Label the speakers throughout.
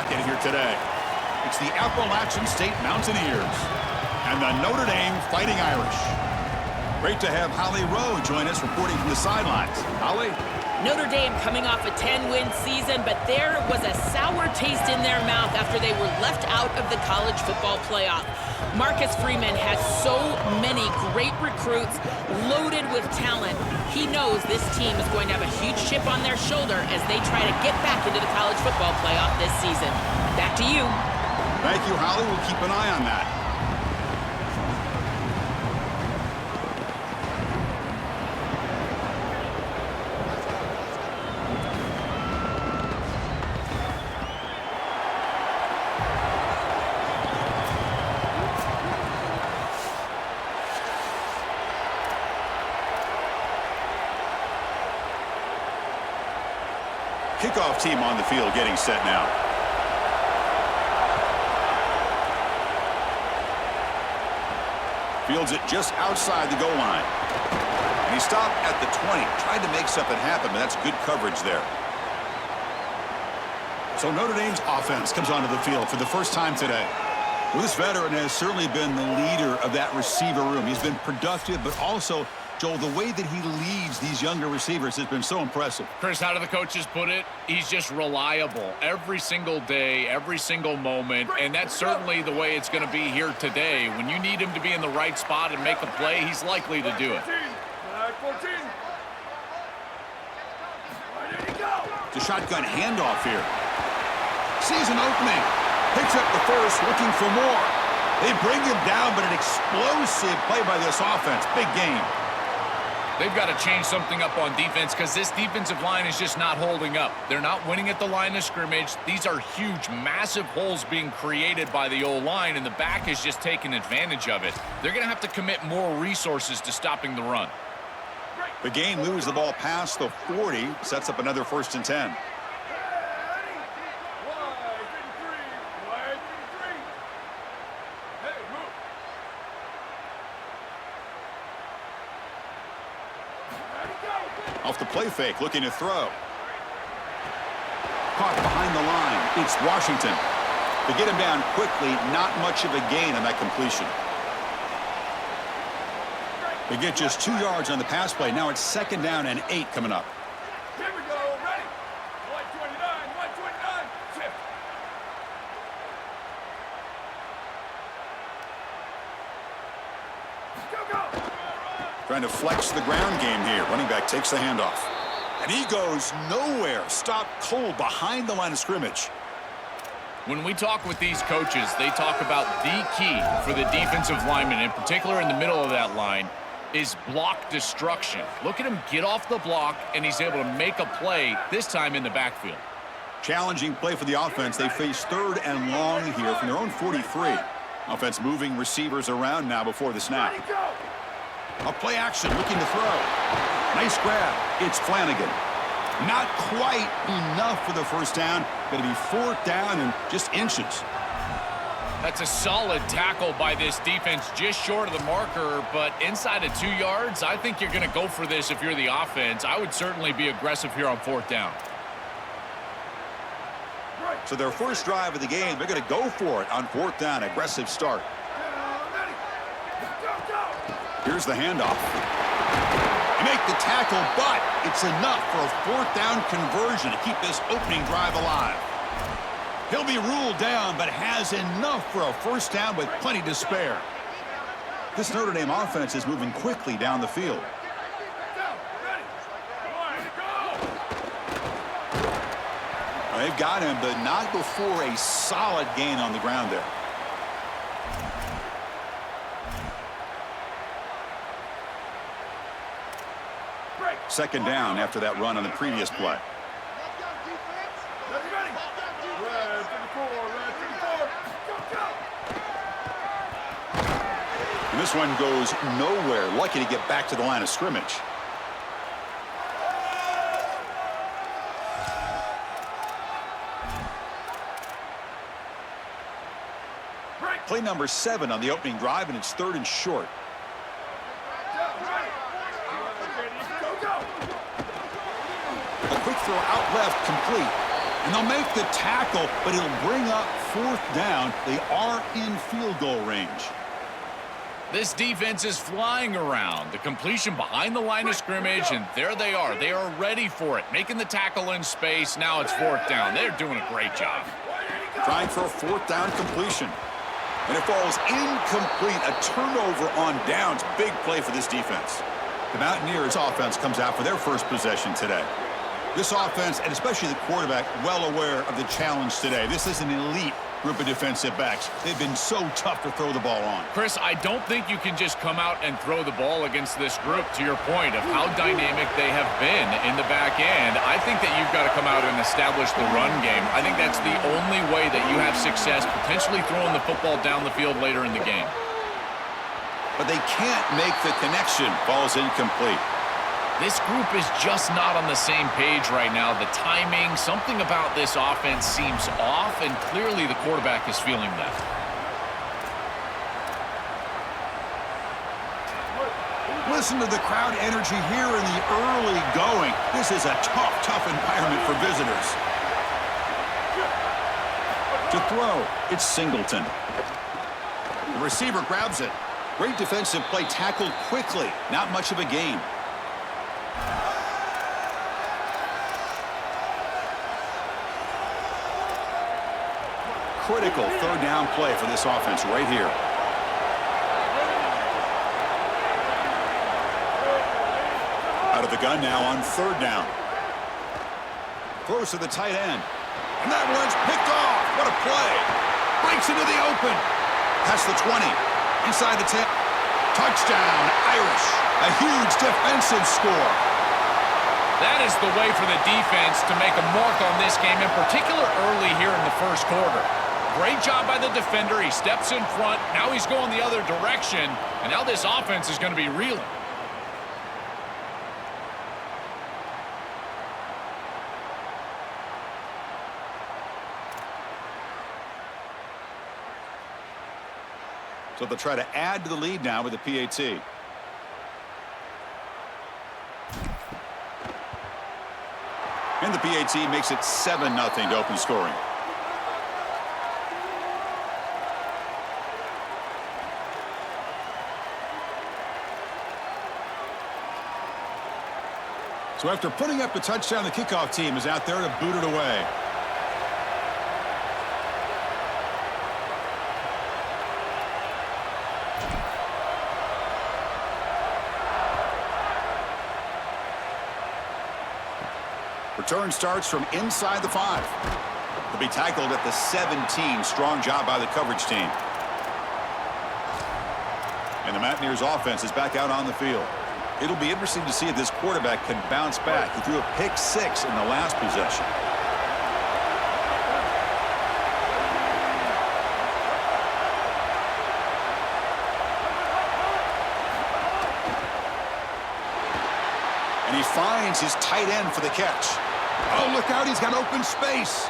Speaker 1: bracket here today. It's the Appalachian State Mountaineers and the Notre Dame Fighting Irish. Great to have Holly Rowe join us reporting from the sidelines. Holly?
Speaker 2: Notre Dame coming off a 10-win season, but there was a sour taste in their mouth after they were left out of the college football playoff. Marcus Freeman has so many great recruits loaded with talent. He knows this team is going to have a huge chip on their shoulder as they try to get back into the college football playoff this season. Back to you.
Speaker 1: Thank you, Holly. We'll keep an eye on that. Kickoff team on the field getting set now. Fields it just outside the goal line. And he stopped at the 20. Tried to make something happen, but that's good coverage there. So Notre Dame's offense comes onto the field for the first time today. Well, this veteran has certainly been the leader of that receiver room. He's been productive, but also, Joel, the way that he leads these younger receivers has been so impressive.
Speaker 3: Chris, how do the coaches put it? He's just reliable every single day, every single moment, and that's certainly the way it's going to be here today. When you need him to be in the right spot and make a play, he's likely to do it.
Speaker 1: It's a shotgun handoff here. Sees an opening. Picks up the first, looking for more. They bring him down, but an explosive play by this offense. Big game.
Speaker 3: They've got to change something up on defense because this defensive line is just not holding up. They're not winning at the line of scrimmage. These are huge, massive holes being created by the O-line, and the back is just taking advantage of it. They're going to have to commit more resources to stopping the run.
Speaker 1: The game moves the ball past the 40, sets up another 1st and 10. Off the play fake, looking to throw. Caught behind the line. It's Washington. To get him down quickly, not much of a gain on that completion. They get just 2 yards on the pass play. Now it's 2nd down and 8 coming up.
Speaker 4: Here we go, ready. 129, shift. Go.
Speaker 1: Trying to flex the ground game here. Running back takes the handoff. And he goes nowhere. Stopped cold behind the line of scrimmage.
Speaker 3: When we talk with these coaches, they talk about the key for the defensive lineman, in particular in the middle of that line, is block destruction. Look at him get off the block, and he's able to make a play, this time in the backfield.
Speaker 1: Challenging play for the offense. They face 3rd and long here from their own 43. Offense moving receivers around now before the snap. A play action, looking to throw. Nice grab. It's Flanagan. Not quite enough for the 1st down. Going to be 4th down and just inches.
Speaker 3: That's a solid tackle by this defense, just short of the marker, but inside of 2 yards, I think you're going to go for this if you're the offense. I would certainly be aggressive here on 4th down.
Speaker 1: So their first drive of the game, they're going to go for it on 4th down. Aggressive start. Here's the handoff. They make the tackle, but it's enough for a 4th down conversion to keep this opening drive alive. He'll be ruled down, but has enough for a 1st down with plenty to spare. This Notre Dame offense is moving quickly down the field. They've got him, but not before a solid gain on the ground there. Second down after that run on the previous play. And this one goes nowhere. Lucky to get back to the line of scrimmage. Play number 7 on the opening drive, and it's 3rd and short. A quick throw out left, complete. And they'll make the tackle, but it'll bring up 4th down. They are in field goal range.
Speaker 3: This defense is flying around. The completion behind the line of scrimmage, and there they are. They are ready for it. Making the tackle in space. Now it's 4th down. They're doing a great job.
Speaker 1: Trying for a 4th down completion. And it falls incomplete. A turnover on downs. Big play for this defense. The Mountaineers offense comes out for their first possession today. This offense, and especially the quarterback, well aware of the challenge today. This is an elite group of defensive backs. They've been so tough to throw the ball on.
Speaker 3: Chris, I don't think you can just come out and throw the ball against this group, to your point of how dynamic they have been in the back end. I think that you've got to come out and establish the run game. I think that's the only way that you have success, potentially throwing the football down the field later in the game.
Speaker 1: But they can't make the connection. Ball's incomplete.
Speaker 3: This group is just not on the same page right now. The timing, something about this offense seems off, and clearly the quarterback is feeling that.
Speaker 1: Listen to the crowd energy here in the early going. This is a tough environment for visitors. To throw, it's Singleton. The receiver grabs it. Great defensive play, tackled quickly. Not much of a gain. Critical 3rd down play for this offense right here. Out of the gun now on 3rd down. Throws to the tight end. And that one's picked off. What a play. Breaks into the open. Past the 20. Inside the 10. Touchdown, Irish. A huge defensive score.
Speaker 3: That is the way for the defense to make a mark on this game, in particular early here in the first quarter. Great job by the defender. He steps in front. Now he's going the other direction. And now this offense is going to be reeling. So they'll try to add to the lead now with the PAT. And the PAT makes it 7-0 to open scoring. So after putting up a touchdown, the kickoff team is out there to boot it away. Return starts from inside the 5. He'll be tackled at the 17. Strong job by the coverage team. And the Mountaineers offense is back out on the field. It'll be interesting to see if this quarterback can bounce back. He threw a pick-6 in the last possession. And he finds his tight end for the catch. Oh, look out, he's got open space.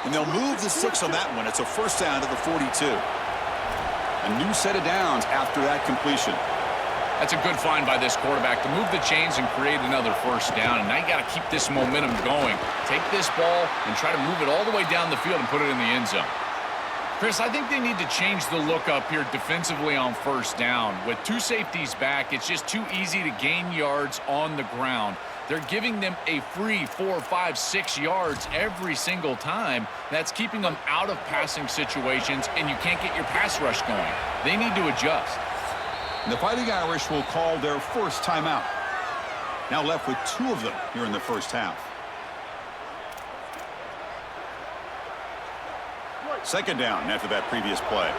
Speaker 3: And they'll move the 6 on that one. It's a 1st down to the 42. A new set of downs after that completion. That's a good find by this quarterback to move the chains and create another 1st down. And now you got to keep this momentum going. Take this ball and try to move it all the way down the field and put it in the end zone. Chris, I think they need to change the look up here defensively on 1st down. With 2 safeties back, it's just too easy to gain yards on the ground. They're giving them a free 4, 5, 6 yards every single time. That's keeping them out of passing situations, and you can't get your pass rush going. They need to adjust.
Speaker 1: And the Fighting Irish will call their first timeout. Now left with 2 of them here in the first half. 2nd down after that previous play.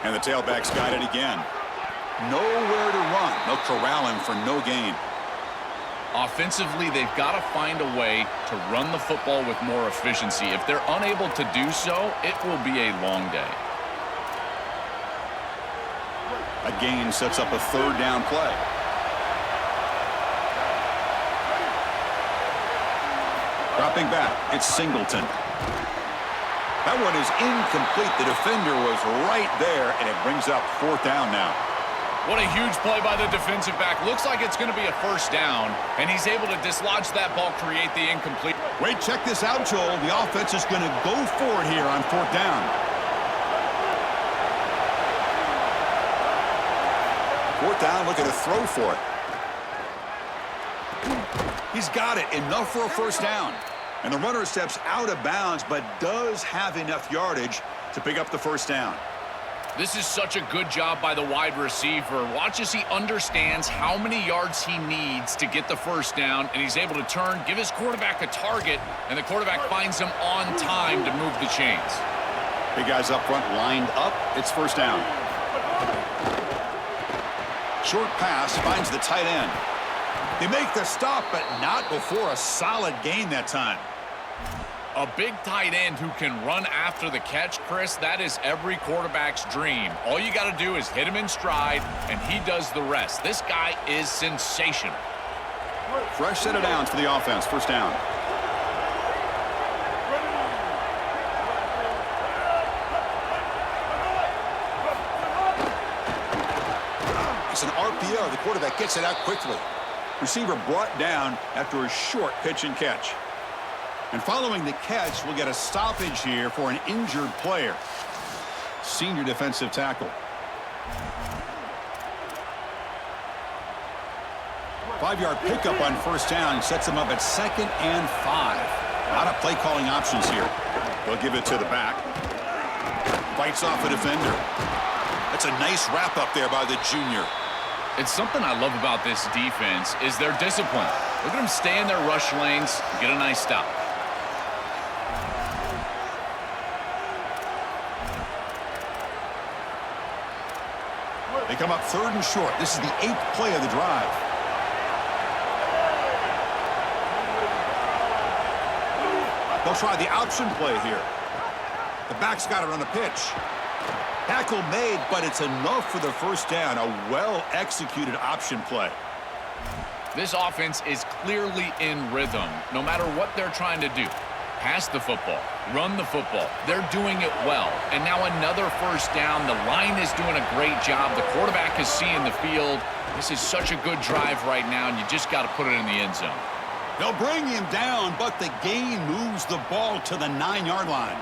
Speaker 1: And the tailback's got it again. Nowhere to run. They'll corral him for no gain.
Speaker 3: Offensively, they've got to find a way to run the football with more efficiency. If they're unable to do so, it will be a long day.
Speaker 1: A gain sets up a 3rd down play. Dropping back, it's Singleton. That one is incomplete. The defender was right there, and it brings up 4th down now.
Speaker 3: What a huge play by the defensive back. Looks like it's going to be a first down, and he's able to dislodge that ball, create the incomplete.
Speaker 1: Wait, check this out, Joel. The offense is going to go for it here on 4th down. 4th down, looking to throw for it. He's got it. Enough for a first down. And the runner steps out of bounds, but does have enough yardage to pick up the first down.
Speaker 3: This is such a good job by the wide receiver. Watch as he understands how many yards he needs to get the first down, and he's able to turn, give his quarterback a target, and the quarterback finds him on time to move the chains.
Speaker 1: Big guys up front lined up. It's first down. Short pass finds the tight end. They make the stop, but not before a solid gain that time.
Speaker 3: A big tight end who can run after the catch, Chris, that is every quarterback's dream. All you got to do is hit him in stride, and he does the rest. This guy is sensational.
Speaker 1: Fresh set of downs for the offense. First down. It's an RPO. The quarterback gets it out quickly. Receiver brought down after a short pitch and catch. And following the catch, we'll get a stoppage here for an injured player. Senior defensive tackle. 5-yard pickup on first down sets him up at 2nd and 5. A lot of play calling options here. They'll give it to the back. Fights off a defender. That's a nice wrap up there by the junior.
Speaker 3: It's something I love about this defense is their discipline. Look at them stay in their rush lanes, get a nice stop.
Speaker 1: They come up 3rd and short. This is the 8th play of the drive. They'll try the option play here. The back's got it on the pitch. Tackle made, but it's enough for the first down. A well-executed option play.
Speaker 3: This offense is clearly in rhythm, no matter what they're trying to do. Pass the football, run the football. They're doing it well. And now another first down. The line is doing a great job. The quarterback is seeing the field. This is such a good drive right now, and you just got to put it in the end zone.
Speaker 1: They'll bring him down, but the gain moves the ball to the 9-yard line.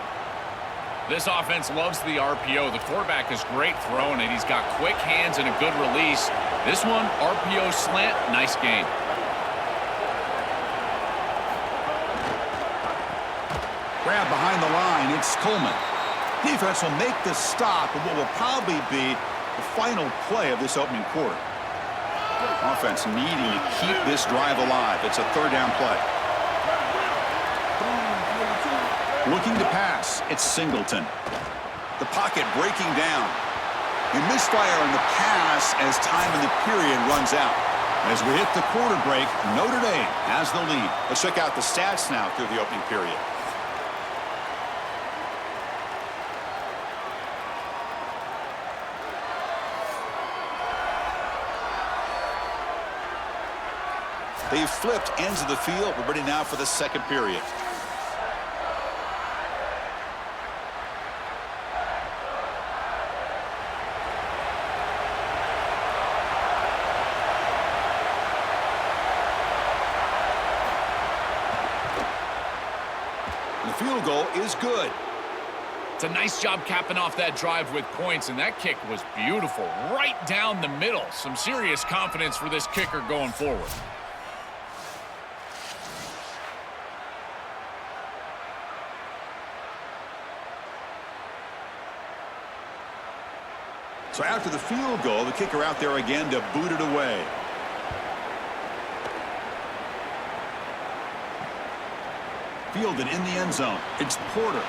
Speaker 3: This offense loves the RPO. The quarterback is great throwing it. He's got quick hands and a good release. This one, RPO slant, nice gain.
Speaker 1: Grab behind the line, it's Coleman. Defense will make the stop of what will probably be the final play of this opening quarter. Offense needing to keep this drive alive. It's a 3rd down play. Looking to pass, it's Singleton. The pocket breaking down. A misfire on the pass as time in the period runs out. As we hit the quarter break, Notre Dame has the lead. Let's check out the stats now through the opening period. They've flipped ends of the field. We're ready now for the second period. The field goal is good.
Speaker 3: It's a nice job capping off that drive with points, and that kick was beautiful. Right down the middle. Some serious confidence for this kicker going forward.
Speaker 1: So after the field goal, the kicker out there again to boot it away. Fielded in the end zone. It's Porter.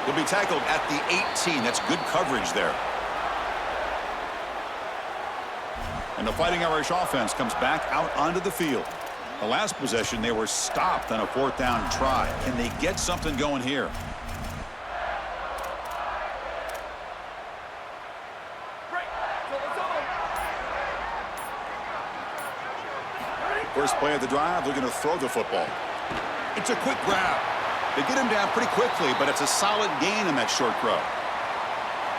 Speaker 1: He'll be tackled at the 18. That's good coverage there. And the Fighting Irish offense comes back out onto the field. The last possession, they were stopped on a 4th down try. Can they get something going here? First play of the drive, they're going to throw the football. It's a quick grab. They get him down pretty quickly, but it's a solid gain in that short throw.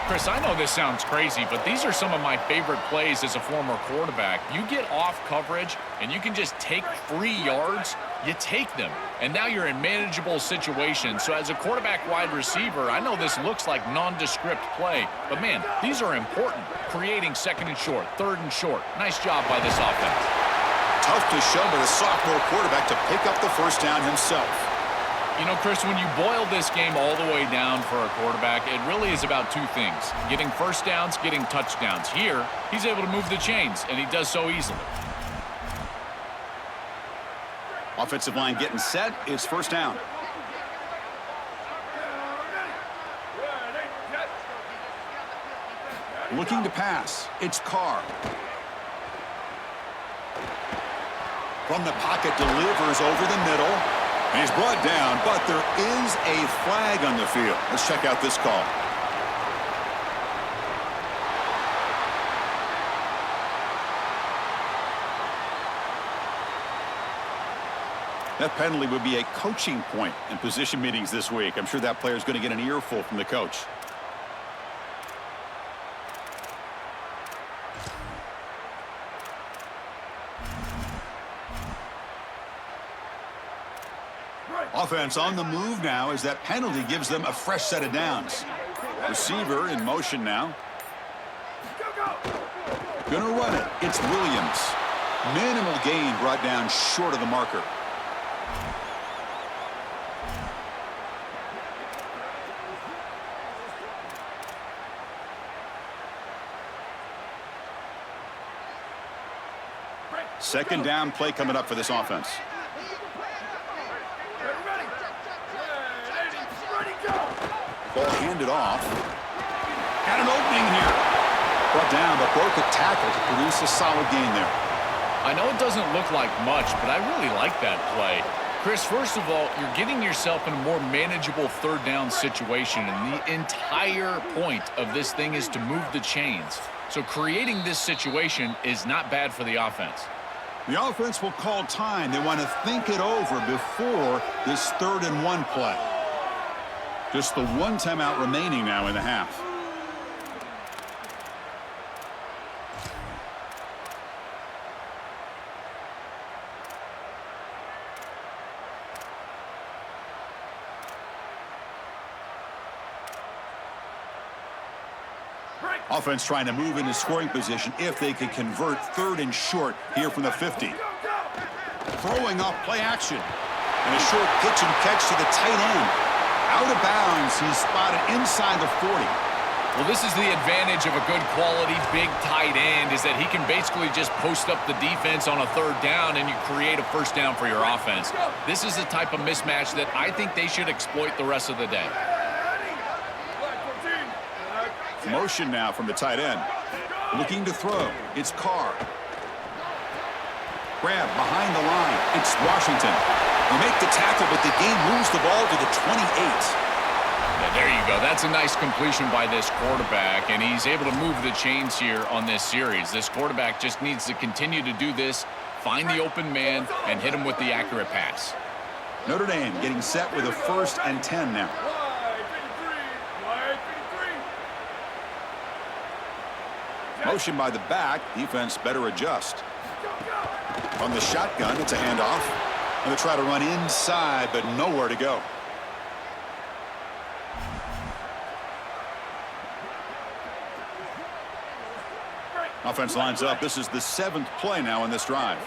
Speaker 3: Chris, I know this sounds crazy, but these are some of my favorite plays as a former quarterback. You get off coverage, and you can just take free yards. You take them, and now you're in manageable situations. So as a quarterback wide receiver, I know this looks like nondescript play, but, man, these are important. Creating second and short, third and short. Nice job by this offense.
Speaker 1: Tough to show by the sophomore quarterback to pick up the first down himself.
Speaker 3: You know, Chris, when you boil this game all the way down for a quarterback, it really is about two things. Getting first downs, getting touchdowns. Here, he's able to move the chains, and he does so easily.
Speaker 1: Offensive line getting set. It's first down. Looking to pass. It's Carr. From the pocket, delivers over the middle. And he's brought down, but there is a flag on the field. Let's check out this call. That penalty would be a coaching point in position meetings this week. I'm sure that player is going to get an earful from the coach. Offense on the move now as that penalty gives them a fresh set of downs. Receiver in motion now. Gonna run it. It's Williams. Minimal gain brought down short of the marker. Second down play coming up for this offense. Ball handed off. Got an opening here. Brought down, but broke a tackle to produce a solid gain there.
Speaker 3: I know it doesn't look like much, but I really like that play. Chris, first of all, you're getting yourself in a more manageable third down situation, and the entire point of this thing is to move the chains. So creating this situation is not bad for the offense.
Speaker 1: The offense will call time. They want to think it over before this 3rd and 1 play. Just the one timeout remaining now in the half. Offense trying to move into scoring position if they can convert 3rd and short here from the 50. Throwing off play action. And a short pitch and catch to the tight end. Out of bounds, he's spotted inside the 40.
Speaker 3: Well, this is the advantage of a good quality big tight end, is that he can basically just post up the defense on a 3rd down and you create a first down for your offense. This is the type of mismatch that I think they should exploit the rest of the day.
Speaker 1: Motion now from the tight end. Looking to throw. It's Carr. Grab behind the line. It's Washington. They make the tackle, but the game moves the ball to the 28.
Speaker 3: Yeah, there you go. That's a nice completion by this quarterback, and he's able to move the chains here on this series. This quarterback just needs to continue to do this, find the open man, and hit him with the accurate pass.
Speaker 1: Notre Dame getting set with a 1st and 10 now. Motion by the back. Defense better adjust. From the shotgun, it's a handoff. And they try to run inside, but nowhere to go. Offense lines up. This is the 7th play now in this drive.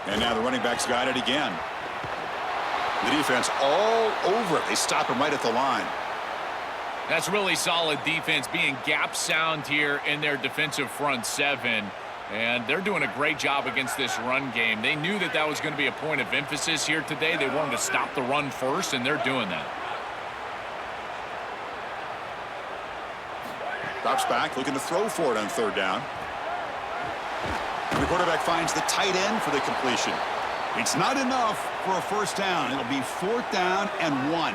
Speaker 1: And now the running back's got it again. The defense all over it. They stop him right at the line.
Speaker 3: That's really solid defense, being gap sound here in their defensive front 7. And they're doing a great job against this run game. They knew that that was going to be a point of emphasis here today. They wanted to stop the run first, and they're doing that.
Speaker 1: Drops back, looking to throw for it on 3rd down. And the quarterback finds the tight end for the completion. It's not enough for a first down. It'll be 4th down and 1.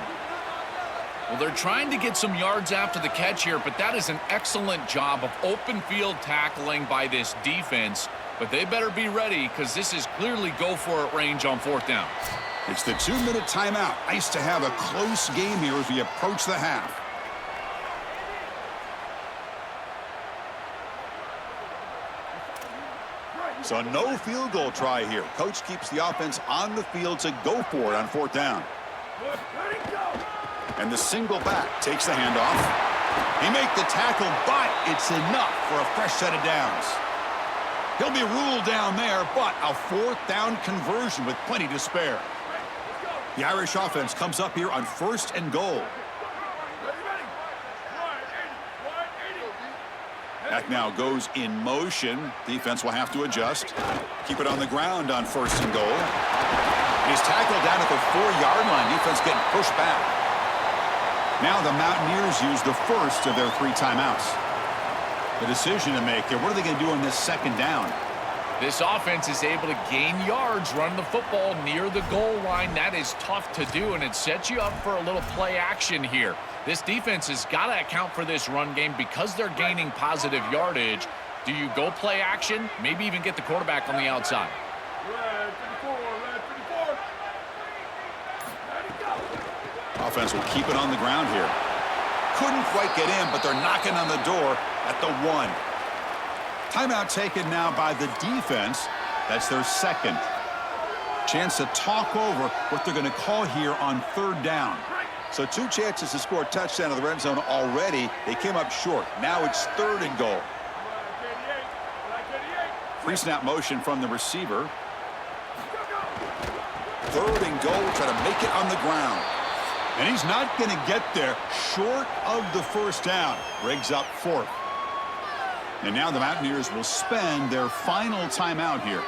Speaker 3: Well, they're trying to get some yards after the catch here, but that is an excellent job of open field tackling by this defense. But they better be ready, because this is clearly go-for-it range on 4th down.
Speaker 1: It's the 2-minute timeout. Nice to have a close game here as we approach the half. So no field goal try here. Coach keeps the offense on the field to go for it on 4th down. And the single back takes the handoff. He makes the tackle, but it's enough for a fresh set of downs. He'll be ruled down there, but a 4th down conversion with plenty to spare. The Irish offense comes up here on 1st and goal. That now goes in motion. Defense will have to adjust. Keep it on the ground on 1st and goal. He's tackled down at the 4-yard line. Defense getting pushed back. Now the Mountaineers use the first of their 3 timeouts. The decision to make here. What are they going to do on this 2nd down?
Speaker 3: This offense is able to gain yards running the football near the goal line. That is tough to do, and it sets you up for a little play action here. This defense has got to account for this run game because they're gaining positive yardage. Do you go play action? Maybe even get the quarterback on the outside.
Speaker 1: Offense will keep it on the ground here. Couldn't quite get in, but they're knocking on the door at the 1. Timeout taken now by the defense. That's their 2nd. Chance to talk over what they're going to call here on 3rd down. So 2 chances to score a touchdown in the red zone already. They came up short. Now it's 3rd and goal. Pre-snap motion from the receiver. 3rd and goal. Try to make it on the ground. And he's not going to get there short of the 1st down. Briggs up 4th. And now the Mountaineers will spend their final timeout here.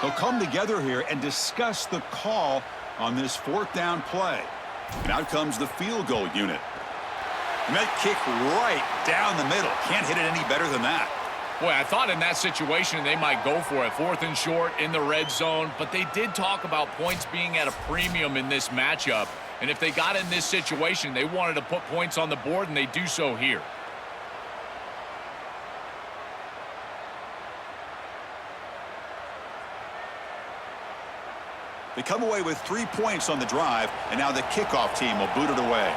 Speaker 1: They'll come together here and discuss the call on this 4th down play. And out comes the field goal unit. And that kick right down the middle. Can't hit it any better than that.
Speaker 3: Boy, I thought in that situation they might go for it. 4th and short in the red zone. But they did talk about points being at a premium in this matchup. And if they got in this situation, they wanted to put points on the board, and they do so here.
Speaker 1: They come away with 3 points on the drive, and now the kickoff team will boot it away.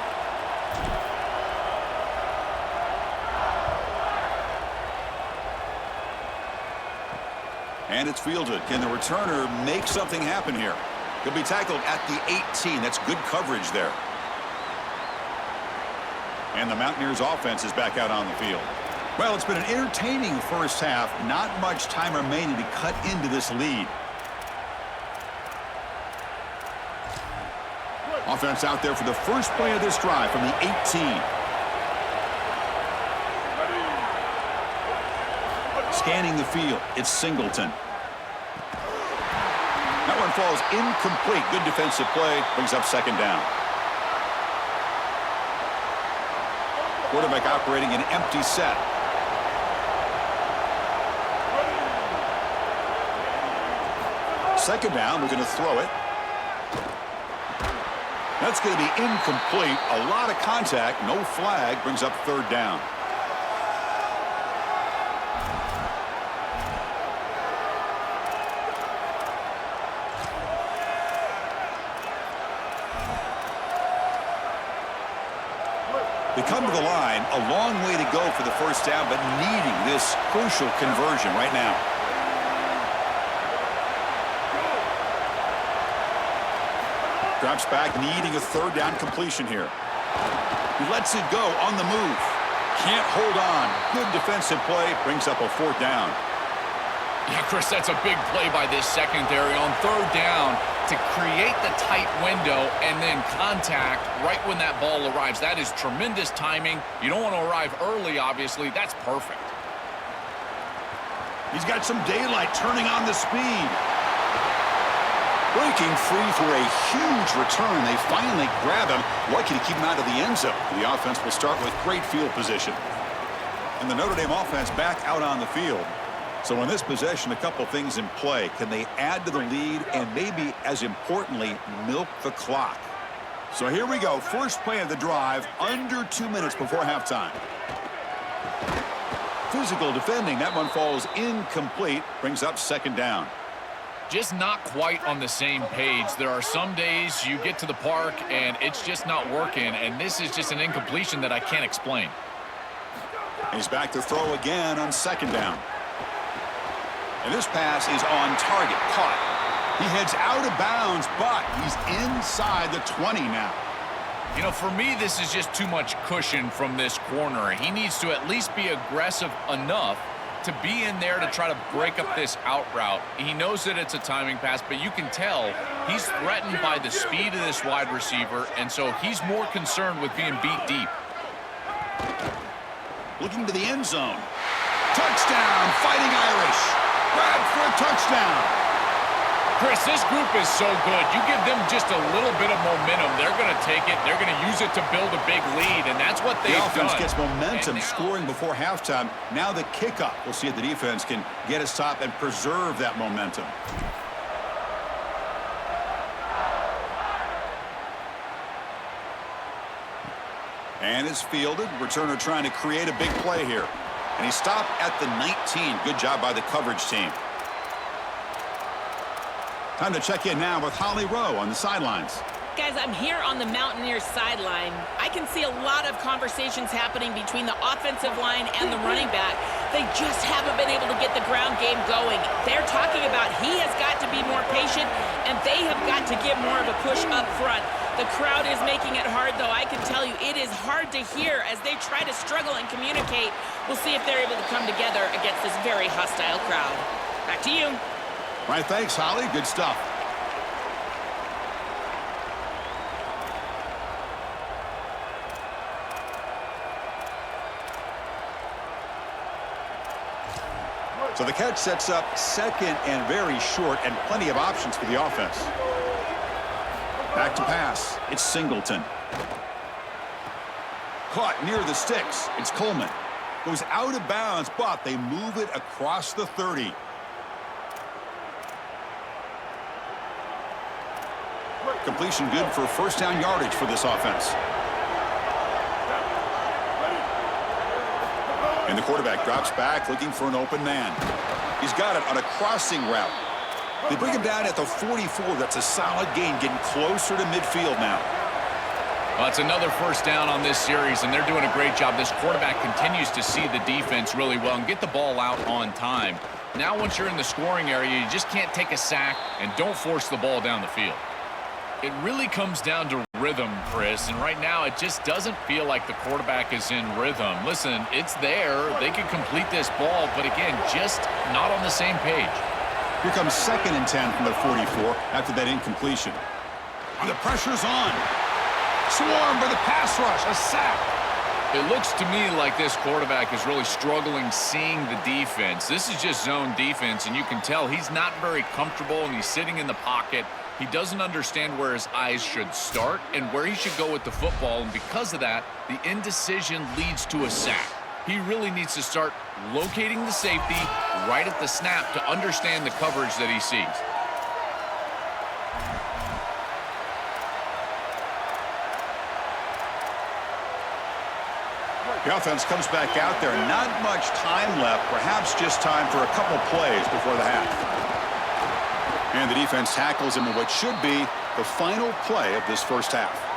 Speaker 1: And it's fielded. Can the returner make something happen here? He'll be tackled at the 18. That's good coverage there. And the Mountaineers offense is back out on the field. Well, it's been an entertaining first half. Not much time remaining to cut into this lead. Offense out there for the first play of this drive from the 18. Scanning the field, it's Singleton. That one falls incomplete. Good defensive play, brings up 2nd down. Quarterback operating an empty set. Second down, we're going to throw it. That's going to be incomplete. A lot of contact, no flag, brings up 3rd down. They come to the line, a long way to go for the 1st down, but needing this crucial conversion right now. Drops back, needing a 3rd down completion here. He lets it go on the move. Can't hold on. Good defensive play, brings up a 4th down.
Speaker 3: Yeah, Chris, that's a big play by this secondary on 3rd down to create the tight window and then contact right when that ball arrives. That is tremendous timing. You don't want to arrive early, obviously. That's perfect.
Speaker 1: He's got some daylight, turning on the speed. Breaking free for a huge return. They finally grab him. Lucky to keep him out of the end zone. The offense will start with great field position. And the Notre Dame offense back out on the field. So in this possession, a couple things in play. Can they add to the lead and maybe, as importantly, milk the clock? So here we go. First play of the drive, under 2 minutes before halftime. Physical defending. That one falls incomplete. Brings up 2nd down.
Speaker 3: just not quite on the same page. There are some days you get to the park and it's just not working, and this is just an incompletion that I can't explain.
Speaker 1: He's back to throw again on second down. And this pass is on target, caught. He heads out of bounds, but he's inside the 20 now.
Speaker 3: You know, for me, this is just too much cushion from this corner. He needs to at least be aggressive enough to be in there to try to break up this out route. He knows that it's a timing pass, but you can tell he's threatened by the speed of this wide receiver, and so he's more concerned with being beat deep.
Speaker 1: Looking to the end zone. Touchdown, Fighting Irish. Grabbed for a touchdown.
Speaker 3: Chris, this group is so good. You give them just a little bit of momentum, they're going to take it, they're going to use it to build a big lead, and that's what they've done.
Speaker 1: The offense gets momentum, scoring before halftime. Now the kickoff. We'll see if the defense can get a stop and preserve that momentum. And it's fielded. Returner trying to create a big play here. And he stopped at the 19. Good job by the coverage team. Time to check in now with Holly Rowe on the sidelines.
Speaker 2: Guys, I'm here on the Mountaineers sideline. I can see a lot of conversations happening between the offensive line and the running back. They just haven't been able to get the ground game going. They're talking about he has got to be more patient, and they have got to get more of a push up front. The crowd is making it hard, though. I can tell you it is hard to hear as they try to struggle and communicate. We'll see if they're able to come together against this very hostile crowd. Back to you.
Speaker 1: All right, thanks, Holly. Good stuff. So the catch sets up second and very short, and plenty of options for the offense. Back to pass. It's Singleton. Caught near the sticks. It's Coleman. Goes out of bounds, but they move it across the 30. Completion good for first down yardage for this offense. And the quarterback drops back looking for an open man. He's got it on a crossing route. They bring him down at the 44. That's a solid gain, getting closer to midfield now.
Speaker 3: Well, it's another first down on this series, and they're doing a great job. This quarterback continues to see the defense really well and get the ball out on time. Now once you're in the scoring area, you just can't take a sack and don't force the ball down the field. It really comes down to rhythm, Chris, and right now it just doesn't feel like the quarterback is in rhythm. Listen, it's there. They can complete this ball, but again, just not on the same page.
Speaker 1: Here comes second and 10 from the 44 after that incompletion. And the pressure's on. Swarmed by the pass rush, a sack.
Speaker 3: It looks to me like this quarterback is really struggling seeing the defense. This is just zone defense, and you can tell he's not very comfortable, and he's sitting in the pocket. He doesn't understand where his eyes should start and where he should go with the football, and because of that, the indecision leads to a sack. He really needs to start locating the safety right at the snap to understand the coverage that he sees.
Speaker 1: The offense comes back out there. Not much time left, perhaps just time for a couple plays before the half. And the defense tackles him in what should be the final play of this first half.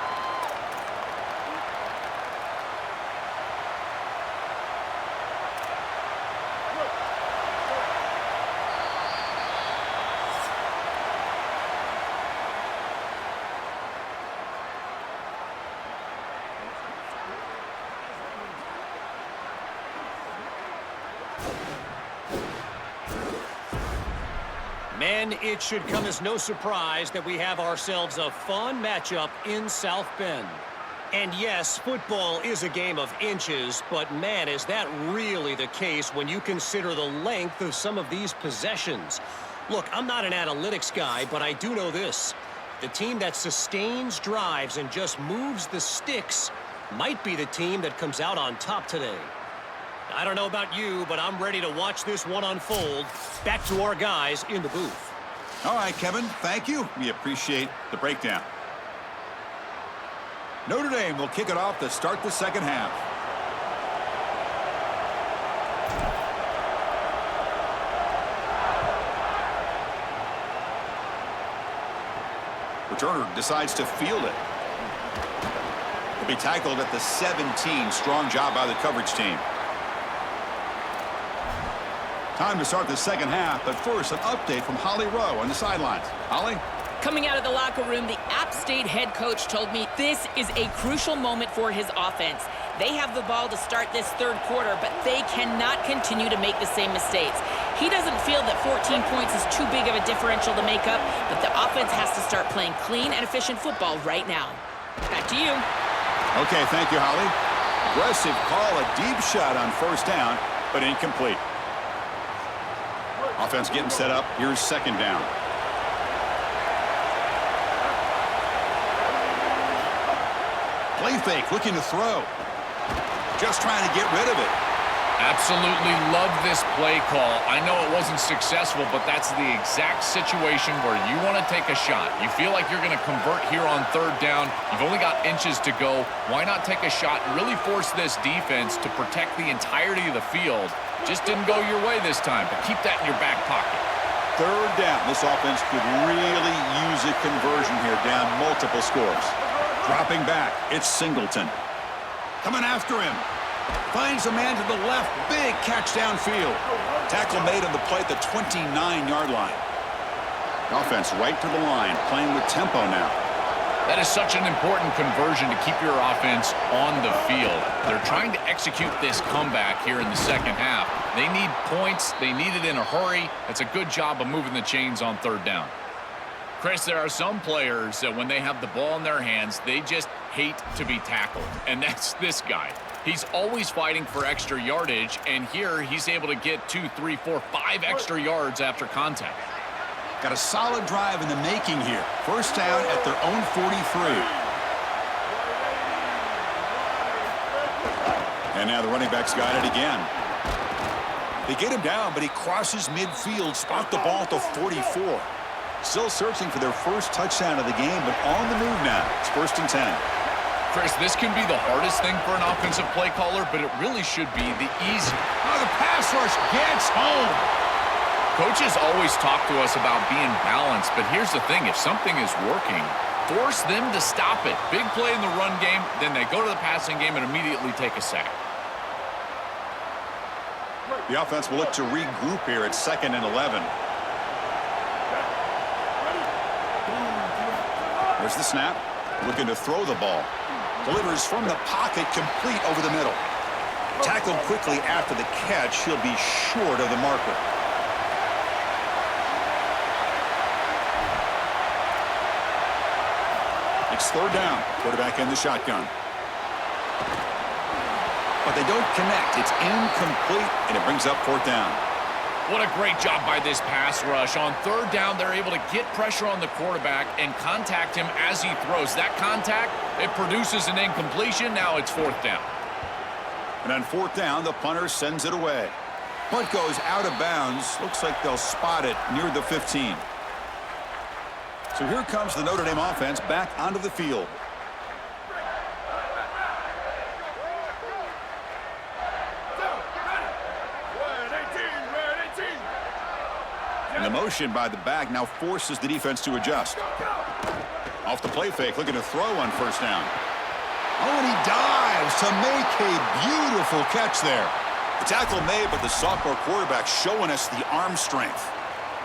Speaker 5: And it should come as no surprise that we have ourselves a fun matchup in South Bend. And yes, football is a game of inches, but man, is that really the case when you consider the length of some of these possessions. Look, I'm not an analytics guy, but I do know this. The team that sustains drives and just moves the sticks might be the team that comes out on top today. I don't know about you, but I'm ready to watch this one unfold. Back to our guys in the booth.
Speaker 1: All right, Kevin, thank you. We appreciate the breakdown. Notre Dame will kick it off to start the second half. Returner decides to field it. He'll be tackled at the 17. Strong job by the coverage team. Time to start the second half, but first an update from Holly Rowe on the sidelines. Holly?
Speaker 2: Coming out of the locker room, the App State head coach told me this is a crucial moment for his offense. They have the ball to start this third quarter, but they cannot continue to make the same mistakes. He doesn't feel that 14 points is too big of a differential to make up, but the offense has to start playing clean and efficient football right now. Back to you.
Speaker 1: Okay, thank you, Holly. Aggressive call, a deep shot on first down, but incomplete. Offense getting set up. Here's second down. Play fake, looking to throw. Just trying to get rid of it.
Speaker 3: Absolutely love this play call. I know it wasn't successful, but that's the exact situation where you want to take a shot. You feel like you're going to convert here on third down. You've only got inches to go. Why not take a shot and really force this defense to protect the entirety of the field? Just didn't go your way this time, but keep that in your back pocket.
Speaker 1: Third down. This offense could really use a conversion here, down multiple scores. Dropping back, it's Singleton. Coming after him. Finds a man to the left. Big catch downfield. Tackle made on the play at the 29-yard line. Offense right to the line, playing with tempo now.
Speaker 3: That is such an important conversion to keep your offense on the field. They're trying to execute this comeback here in the second half. They need points. They need it in a hurry. It's a good job of moving the chains on third down. Chris, there are some players that when they have the ball in their hands, they just hate to be tackled. And that's this guy. He's always fighting for extra yardage, and here he's able to get 2, 3, 4, 5 extra yards after contact.
Speaker 1: Got a solid drive in the making here. First down at their own 43. And now the running back's got it again. They get him down, but he crosses midfield, spot the ball at the 44. Still searching for their first touchdown of the game, but on the move now. It's 1st and 10.
Speaker 3: Chris, this can be the hardest thing for an offensive play caller, but it really should be the easy.
Speaker 1: Oh, the pass rush gets home.
Speaker 3: Coaches always talk to us about being balanced, but here's the thing. If something is working, force them to stop it. Big play in the run game, then they go to the passing game and immediately take a sack.
Speaker 1: The offense will look to regroup here at 2nd and 11. There's the snap. Looking to throw the ball. Delivers from the pocket, complete over the middle. Tackled quickly after the catch. He'll be short of the marker. It's third down. Quarterback in the shotgun. But they don't connect. It's incomplete, and it brings up 4th down.
Speaker 3: What a great job by this pass rush. On third down, they're able to get pressure on the quarterback and contact him as he throws. That contact, it produces an incompletion. Now it's 4th down.
Speaker 1: And on 4th down, the punter sends it away. Punt goes out of bounds. Looks like they'll spot it near the 15. So here comes the Notre Dame offense back onto the field. And the motion by the back now forces the defense to adjust. Off the play fake, looking to throw on 1st down. Oh, and he dives to make a beautiful catch there. The tackle made, but the sophomore quarterback showing us the arm strength.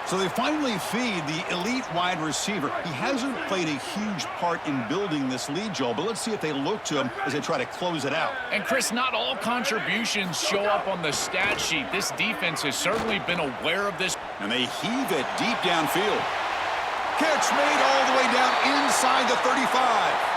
Speaker 1: So they finally feed the elite wide receiver. He hasn't played a huge part in building this lead, Joel, but let's see if they look to him as they try to close it out.
Speaker 3: And, Chris, not all contributions show up on the stat sheet. This defense has certainly been aware of this.
Speaker 1: And they heave it deep downfield. Catch made all the way down inside the 35.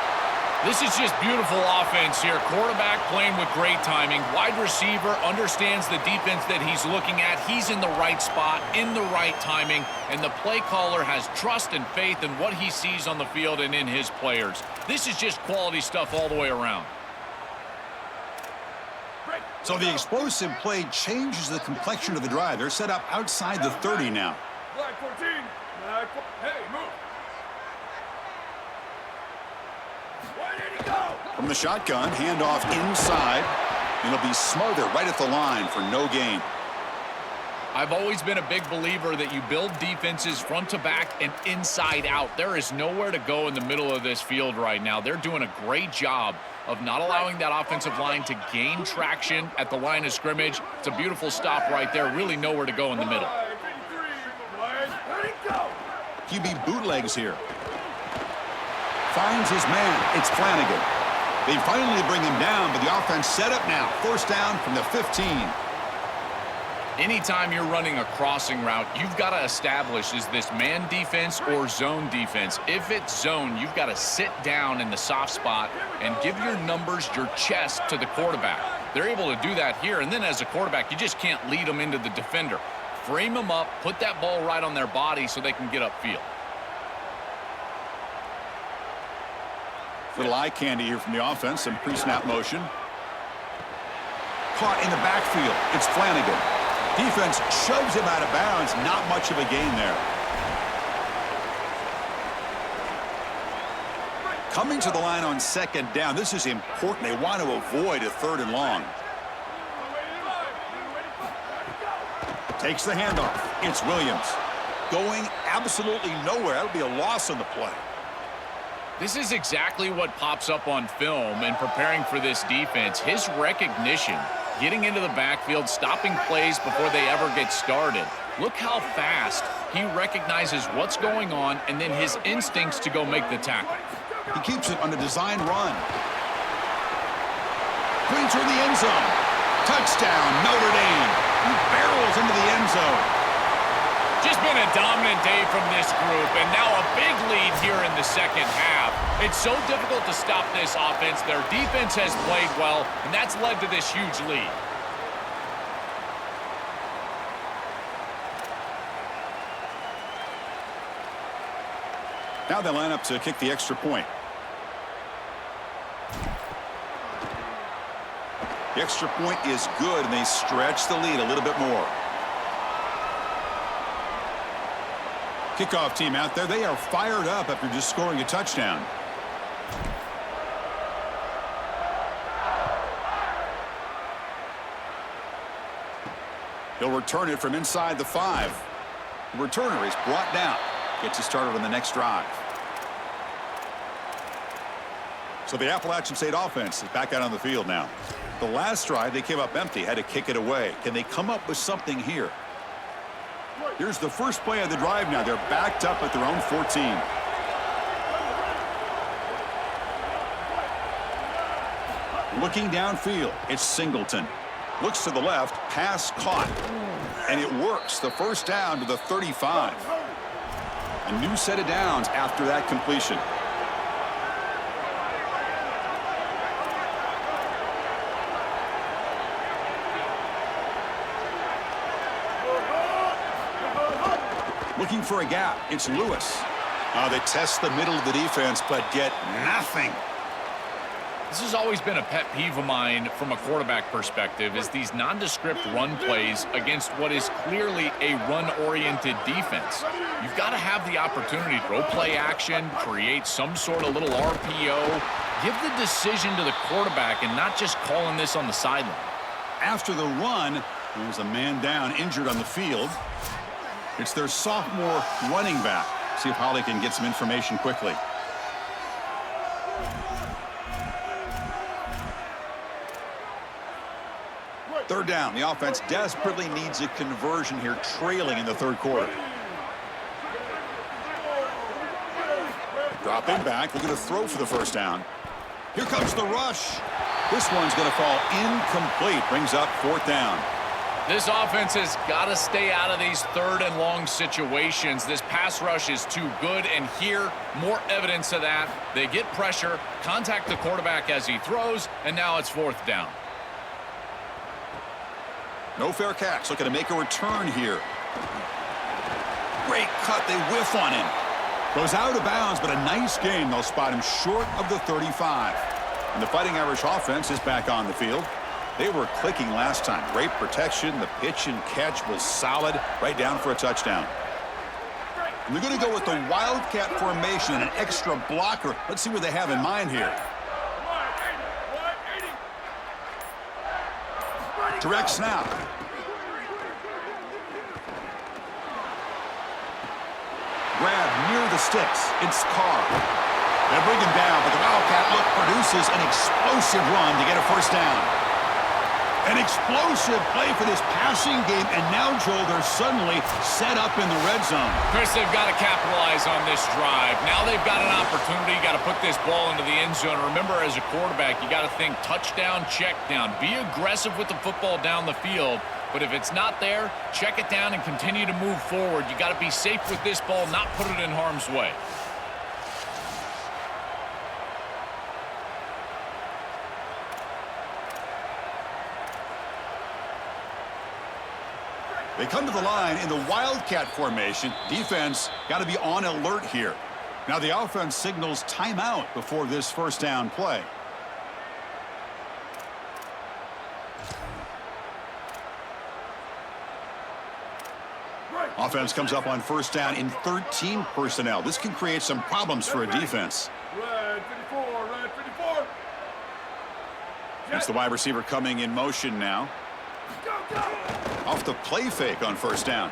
Speaker 3: This is just beautiful offense here. Quarterback playing with great timing. Wide receiver understands the defense that he's looking at. He's in the right spot, in the right timing, and the play caller has trust and faith in what he sees on the field and in his players. This is just quality stuff all the way around.
Speaker 1: So the explosive play changes the complexion of the drive. They're set up outside the 30 now.
Speaker 4: Black 14. Black, hey, move. Where did he go?
Speaker 1: From the shotgun, handoff inside. It'll be smothered right at the line for no gain.
Speaker 3: I've always been a big believer that you build defenses front to back and inside out. There is nowhere to go in the middle of this field right now. They're doing a great job of not allowing that offensive line to gain traction at the line of scrimmage. It's a beautiful stop right there. Really nowhere to go in the middle.
Speaker 1: QB bootlegs here. Finds his man. It's Flanagan. They finally bring him down, but the offense set up now. First down from the 15.
Speaker 3: Anytime you're running a crossing route, you've got to establish, is this man defense or zone defense? If it's zone, you've got to sit down in the soft spot and give your numbers, your chest to the quarterback. They're able to do that here, and then as a quarterback, you just can't lead them into the defender. Frame them up, put that ball right on their body so they can get upfield.
Speaker 1: Little eye candy here from the offense, some pre-snap motion. Caught in the backfield. It's Flanagan. Defense shoves him out of bounds. Not much of a gain there. Coming to the line on second down. This is important. They want to avoid a 3rd and long. Takes the handoff. It's Williams. Going absolutely nowhere. That'll be a loss on the play.
Speaker 3: This is exactly what pops up on film in preparing for this defense. His recognition, getting into the backfield, stopping plays before they ever get started. Look how fast he recognizes what's going on and then his instincts to go make the tackle.
Speaker 1: He keeps it on a design run. Going toward the end zone. Touchdown, Notre Dame. He barrels into the end zone.
Speaker 3: Just been a dominant day from this group, and now a big lead here in the second half. It's so difficult to stop this offense. Their defense has played well, and that's led to this huge lead.
Speaker 1: Now they line up to kick the extra point. The extra point is good, and they stretch the lead a little bit more. Kickoff team out there. They are fired up after just scoring a touchdown. He'll return it from inside the 5. The returner is brought down. Gets you started on the next drive. So the Appalachian State offense is back out on the field now. The last drive, they came up empty, had to kick it away. Can they come up with something here? Here's the first play of the drive now. They're backed up at their own 14. Looking downfield, it's Singleton. Looks to the left, pass caught. And it works. The first down to the 35. A new set of downs after that completion. Looking for a gap. It's Lewis. They test the middle of the defense, but get nothing.
Speaker 3: This has always been a pet peeve of mine from a quarterback perspective, is these nondescript run plays against what is clearly a run-oriented defense. You've got to have the opportunity to throw play action, create some sort of little RPO, give the decision to the quarterback and not just calling this on the sideline.
Speaker 1: After the run, there's a man down, injured on the field. It's their sophomore running back. See if Holly can get some information quickly. Third down. The offense desperately needs a conversion here, trailing in the third quarter. Dropping back, looking to throw for the first down. Here comes the rush. This one's going to fall incomplete. Brings up fourth down.
Speaker 3: This offense has got to stay out of these 3rd and long situations. This pass rush is too good, and here, more evidence of that. They get pressure, contact the quarterback as he throws, and now it's 4th down.
Speaker 1: No fair catch. Looking to make a return here. Great cut. They whiff on him. Goes out of bounds, but a nice gain. They'll spot him short of the 35. And the Fighting Irish offense is back on the field. They were clicking last time. Great protection. The pitch and catch was solid. Right down for a touchdown. And they're going to go with the Wildcat formation and an extra blocker. Let's see what they have in mind here. Direct snap. grab near the sticks. It's Carr. They bring him down, but the Wildcat look produces an explosive run to get a first down. An explosive play for this passing game, and now, Joel, they're suddenly set up in the red zone.
Speaker 3: Chris, they've got to capitalize on this drive. Now they've got an opportunity. You got to put this ball into the end zone. Remember, as a quarterback, you got to think touchdown, check down. Be aggressive with the football down the field. But if it's not there, check it down and continue to move forward. You got to be safe with this ball, not put it in harm's way.
Speaker 1: They come to the line in the Wildcat formation. Defense got to be on alert here. Now the offense signals timeout before this first down play. Offense comes up on first down in 13 personnel. This can create some problems for a defense.
Speaker 4: Red 54, red 54.
Speaker 1: It's the wide receiver coming in motion now.
Speaker 4: Go, go.
Speaker 1: Off the play fake on first down.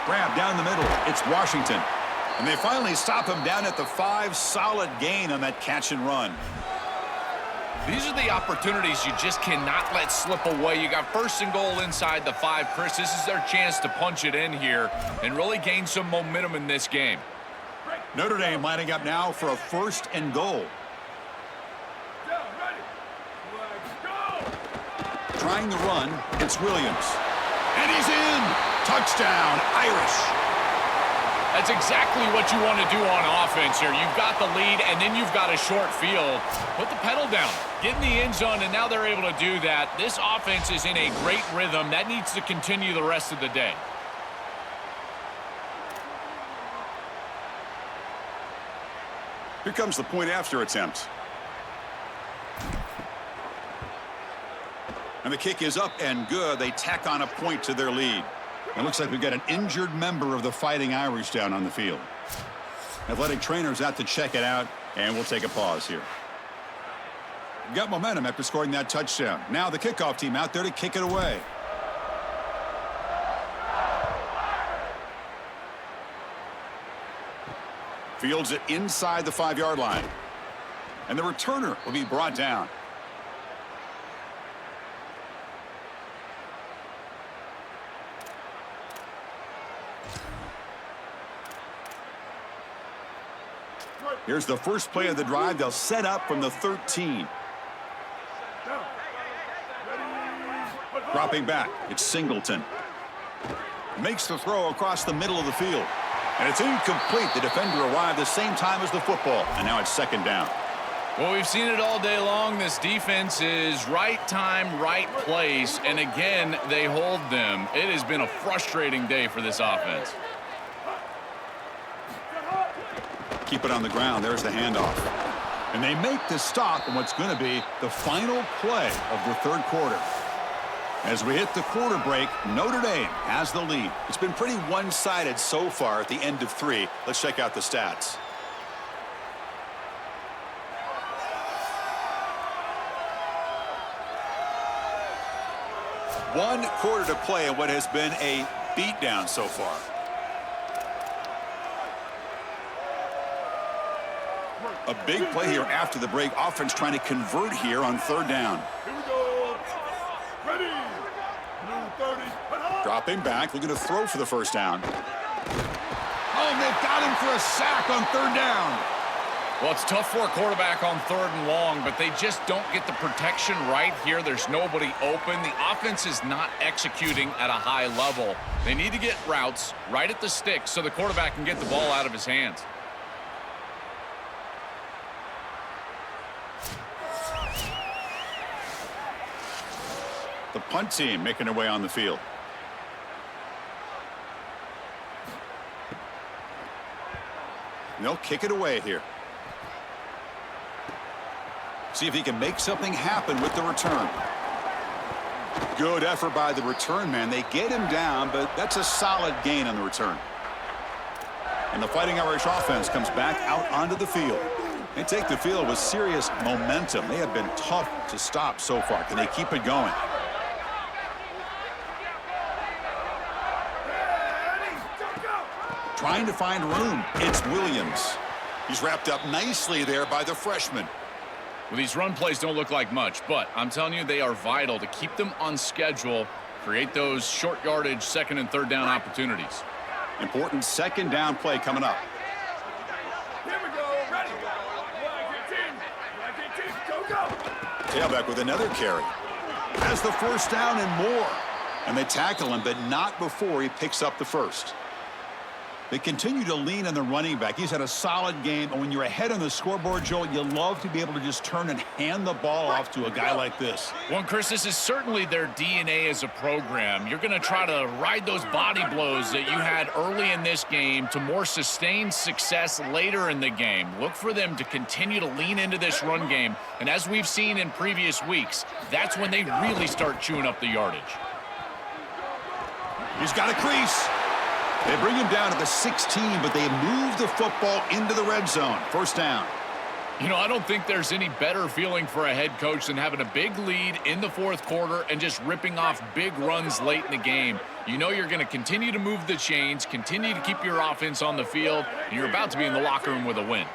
Speaker 1: Grab down the middle. It's Washington. And they finally stop him down at the 5. Solid gain on that catch and run.
Speaker 3: These are the opportunities you just cannot let slip away. You got first and goal inside the 5, Chris. This is their chance to punch it in here and really gain some momentum in this game.
Speaker 1: Notre Dame lining up now for a first and goal.
Speaker 4: Down, ready. Let's go.
Speaker 1: Trying the run, it's Williams. And he's in! Touchdown, Irish.
Speaker 3: That's exactly what you want to do on offense here. You've got the lead, and then you've got a short field. Put the pedal down. Get in the end zone, and now they're able to do that. This offense is in a great rhythm. That needs to continue the rest of the day.
Speaker 1: Here comes the point after attempt. And the kick is up and good. They tack on a point to their lead. It looks like we've got an injured member of the Fighting Irish down on the field. Athletic trainers out to check it out, and we'll take a pause here. Got momentum after scoring that touchdown. Now the kickoff team out there to kick it away. Fields it inside the 5-yard line. And the returner will be brought down. Here's the first play of the drive. They'll set up from the 13. Dropping back, it's Singleton. Makes the throw across the middle of the field. And it's incomplete. The defender arrived the same time as the football. And now it's second down.
Speaker 3: Well, we've seen it all day long. This defense is right time, right place. And again, they hold them. It has been a frustrating day for this offense.
Speaker 1: Keep it on the ground. There's the handoff. And they make the stop on what's going to be the final play of the third quarter. As we hit the quarter break, Notre Dame has the lead. It's been pretty one-sided so far at the end of 3. Let's check out the stats. One quarter to play in what has been a beatdown so far. A big play here after the break. Offense trying to convert here on third down.
Speaker 4: Here we go. Ready. Blue 30.
Speaker 1: Dropping back, looking to throw for the first down. Oh, and they've got him for a sack on third down.
Speaker 3: Well, it's tough for a quarterback on third and long, but they just don't get the protection right here. There's nobody open. The offense is not executing at a high level. They need to get routes right at the stick so the quarterback can get the ball out of his hands.
Speaker 1: The punt team making their way on the field. And they'll kick it away here. See if he can make something happen with the return. Good effort by the return man. They get him down, but that's a solid gain on the return. And the Fighting Irish offense comes back out onto the field. They take the field with serious momentum. They have been tough to stop so far. Can they keep it going? trying to find room. It's Williams. He's wrapped up nicely there by the freshman.
Speaker 3: Well, these run plays don't look like much, but I'm telling you, they are vital to keep them on schedule, create those short yardage second and third down opportunities.
Speaker 1: Important second down play coming up.
Speaker 4: Here we go. Ready. Black 18. Go, go.
Speaker 1: Tailback with another carry. Has the first down and more. And they tackle him, but not before he picks up the first. They continue to lean on the running back. He's had a solid game, and when you're ahead on the scoreboard, Joel, you love to be able to just turn and hand the ball off to a guy like this.
Speaker 3: Well, Chris, this is certainly their DNA as a program. You're going to try to ride those body blows that you had early in this game to more sustained success later in the game. Look for them to continue to lean into this run game, and as we've seen in previous weeks, that's when they really start chewing up the yardage.
Speaker 1: He's got a crease. They bring him down to the 16, but they move the football into the red zone. First down.
Speaker 3: You know, I don't think there's any better feeling for a head coach than having a big lead in the fourth quarter and just ripping off big runs late in the game. You know you're going to continue to move the chains, continue to keep your offense on the field, and you're about to be in the locker room with a win.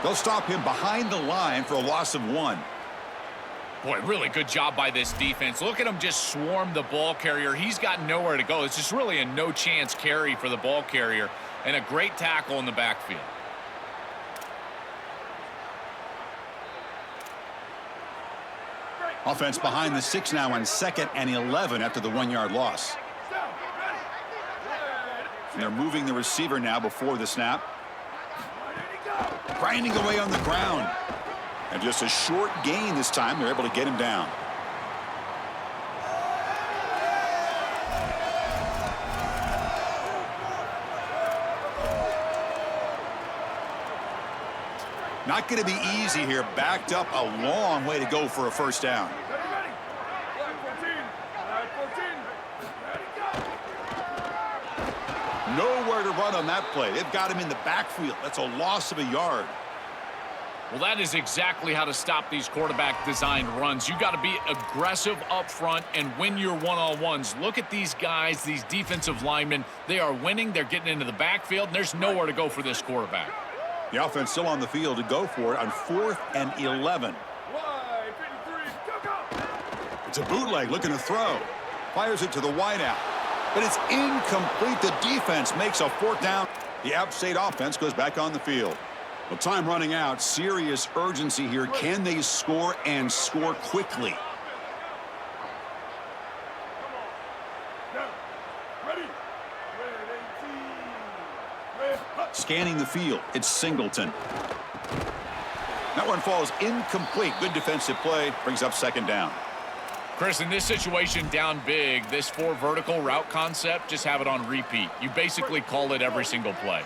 Speaker 1: They'll stop him behind the line for a loss of 1.
Speaker 3: Boy, really good job by this defense. Look at him just swarm the ball carrier. He's got nowhere to go. It's just really a no-chance carry for the ball carrier, and a great tackle in the backfield.
Speaker 1: Offense behind the 6 now on 2nd and 11 after the 1-yard loss. And they're moving the receiver now before the snap. Grinding away on the ground. And just a short gain this time. They're able to get him down. Not going to be easy here. Backed up a long way to go for a first down. Nowhere to run on that play. They've got him in the backfield. That's a loss of a yard.
Speaker 3: Well, that is exactly how to stop these quarterback-designed runs. You got to be aggressive up front and win your one-on-ones. Look at these guys, these defensive linemen. They are winning. They're getting into the backfield, and there's nowhere to go for this quarterback.
Speaker 1: The offense still on the field to go for it on 4th and 11. It's a bootleg looking to throw. Fires it to the wideout. But it's incomplete. The defense makes a 4th down. The App State offense goes back on the field. Well, time running out. Serious urgency here. Can they score and score quickly? Scanning the field. It's Singleton. That one falls incomplete. Good defensive play. Brings up 2nd down.
Speaker 3: Chris, in this situation, down big, this 4 vertical route concept, just have it on repeat. You basically call it every single play.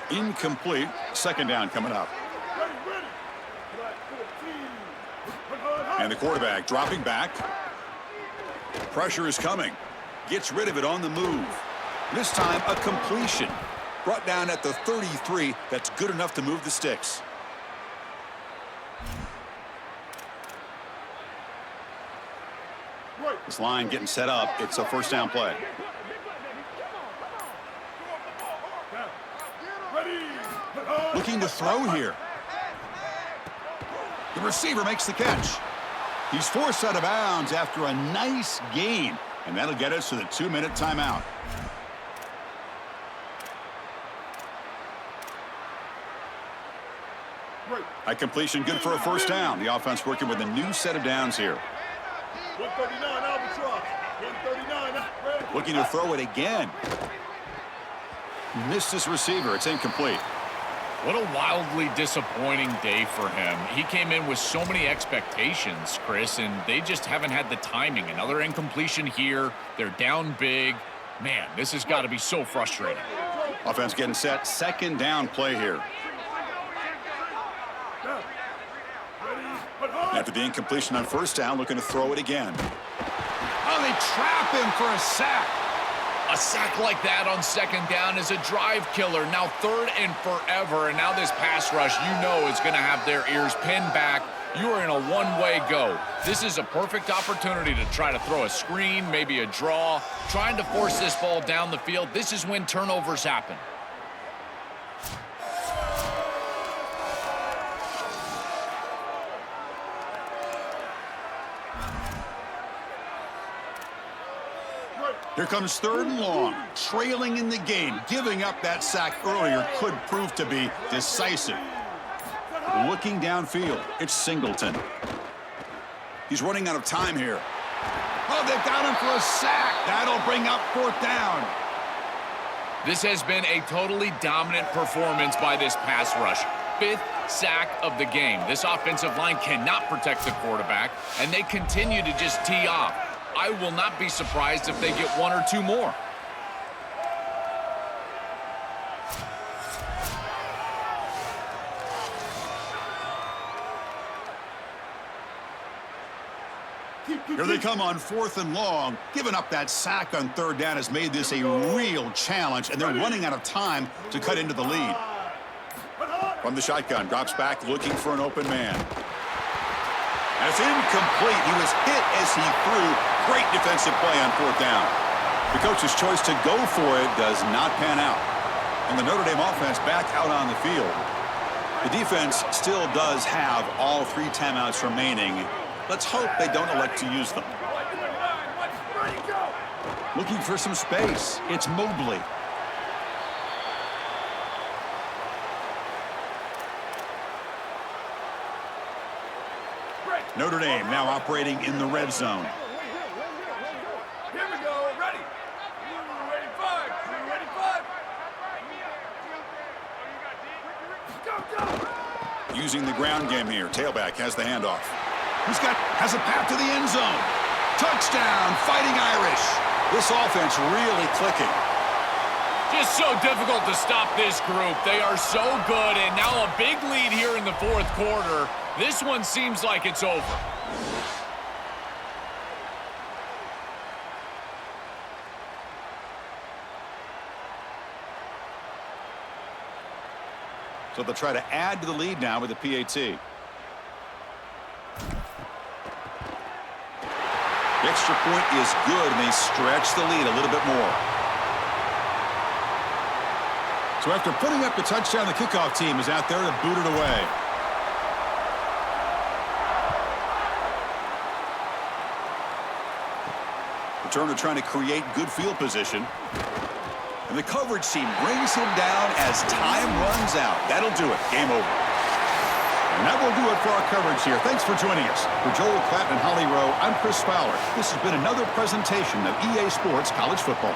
Speaker 1: Incomplete. 2nd down coming up. And the quarterback dropping back. Pressure is coming. Gets rid of it on the move. This time a completion. Brought down at the 33. That's good enough to move the sticks. This line getting set up. It's a first down play. Looking to throw here. The receiver makes the catch. He's forced out of bounds after a nice gain. And that'll get us to the 2-minute timeout. That completion good for a first down. The offense working with a new set of downs here.
Speaker 4: 139 Albatross. 139.
Speaker 1: Looking to throw it again. Missed his receiver. It's incomplete.
Speaker 3: What a wildly disappointing day for him. He came in with so many expectations, Chris, and they just haven't had the timing. Another incompletion here. They're down big. Man, this has got to be so frustrating.
Speaker 1: Offense getting set. 2nd down play here. After the incompletion on first down, looking to throw it again. Oh, they trap him for a sack.
Speaker 3: A sack like that on second down is a drive killer. Now third and forever, and now this pass rush, you know, is going to have their ears pinned back. You are in a one-way go. This is a perfect opportunity to try to throw a screen, maybe a draw, trying to force this ball down the field. This is when turnovers happen.
Speaker 1: Here comes third and long, trailing in the game. Giving up that sack earlier could prove to be decisive. Looking downfield, it's Singleton. He's running out of time here. Oh, they've got him for a sack. That'll bring up fourth down.
Speaker 3: This has been a totally dominant performance by this pass rush. 5th sack of the game. This offensive line cannot protect the quarterback, and they continue to just tee off. I will not be surprised if they get 1 or 2 more.
Speaker 1: Here they come on 4th and long. Giving up that sack on third down has made this a real challenge, and they're running out of time to cut into the lead. From the shotgun, drops back looking for an open man. And it's incomplete. He was hit as he threw. Great defensive play on 4th down. The coach's choice to go for it does not pan out. And the Notre Dame offense back out on the field. The defense still does have all 3 timeouts remaining. Let's hope they don't elect to use them. Looking for some space. It's Mobley. Notre Dame now operating in the red zone.
Speaker 4: Here we go. Ready. Ready, 5. Ready, 5. Go.
Speaker 1: Using the ground game here. Tailback has the handoff. Has a path to the end zone. Touchdown, Fighting Irish. This offense really clicking.
Speaker 3: Just so difficult to stop this group. They are so good, and now a big lead here in the 4th quarter. This one seems like it's over.
Speaker 1: So they'll try to add to the lead now with the PAT. The extra point is good, and they stretch the lead a little bit more. So after putting up the touchdown, the kickoff team is out there to boot it away. Returner trying to create good field position. And the coverage team brings him down as time runs out. That'll do it. Game over. And that will do it for our coverage here. Thanks for joining us. For Joel Klatt and Holly Rowe, I'm Chris Fowler. This has been another presentation of EA Sports College Football.